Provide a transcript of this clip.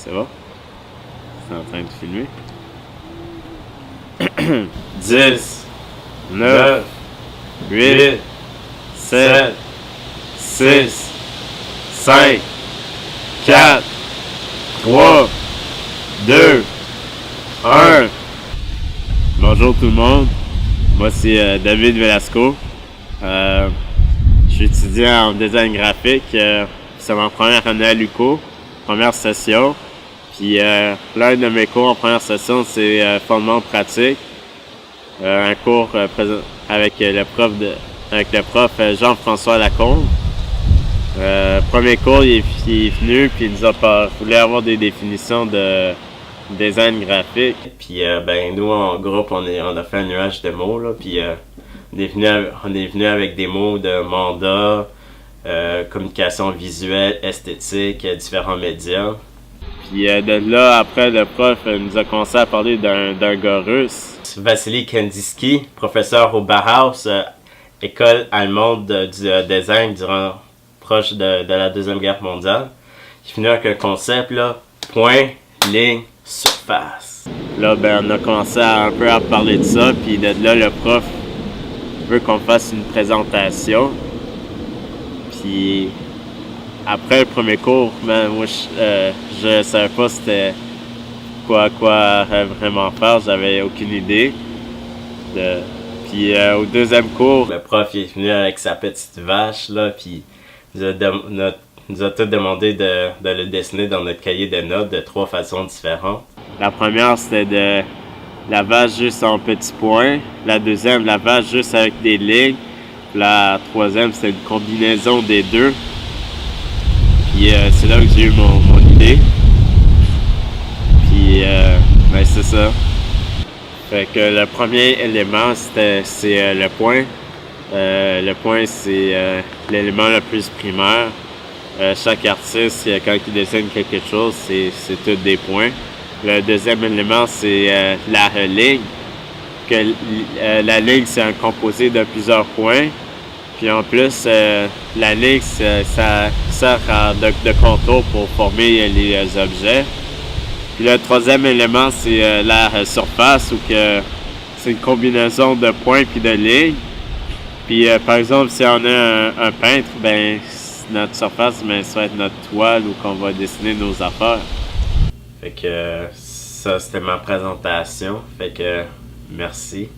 C'est bon? C'est en train de filmer. 10, 9, 8, 7, 6, 5, 4, 3, 2, 1. Bonjour tout le monde. Moi c'est David Velasco. Je suis étudiant en design graphique. C'est ma première année à l'UQO, première session. Puis l'un de mes cours en première session, c'est fondement pratique. Un cours avec le prof Jean-François Lacombe. Premier cours, il est venu puis il nous a voulu avoir des définitions de design graphique. Puis nous en groupe, on a fait un nuage de mots là. Puis on est venu avec des mots de mandat, communication visuelle, esthétique, différents médias. Puis de là, après, le prof nous a commencé à parler d'un gars russe. Vassili Kandinsky, professeur au Bauhaus, école allemande du design proche de la Deuxième Guerre mondiale. Il finit avec un concept, là, point, ligne, surface. Là, on a commencé un peu à parler de ça, puis de là, le prof veut qu'on fasse une présentation. Puis après le premier cours, moi je savais pas c'était quoi vraiment faire, j'avais aucune idée. Puis au deuxième cours, le prof est venu avec sa petite vache là, puis nous a tout demandé de le dessiner dans notre cahier de notes de 3 façons différentes. La première c'était de la vache juste en petits points, la deuxième la vache juste avec des lignes, la troisième c'était une combinaison des deux. Puis c'est là que j'ai eu mon idée. Puis c'est ça. Fait que le premier élément c'est le point. Le point c'est l'élément le plus primaire. Chaque artiste quand il dessine quelque chose c'est tout des points. Le deuxième élément c'est la ligne. La ligne c'est un composé de plusieurs points. Puis en plus, la ligne, ça sert de contour pour former les objets. Puis le troisième élément, c'est la surface, où c'est une combinaison de points puis de lignes. Puis par exemple, si on a un peintre, notre surface, ça va être notre toile où qu'on va dessiner nos affaires. Fait que ça, c'était ma présentation. Fait que merci.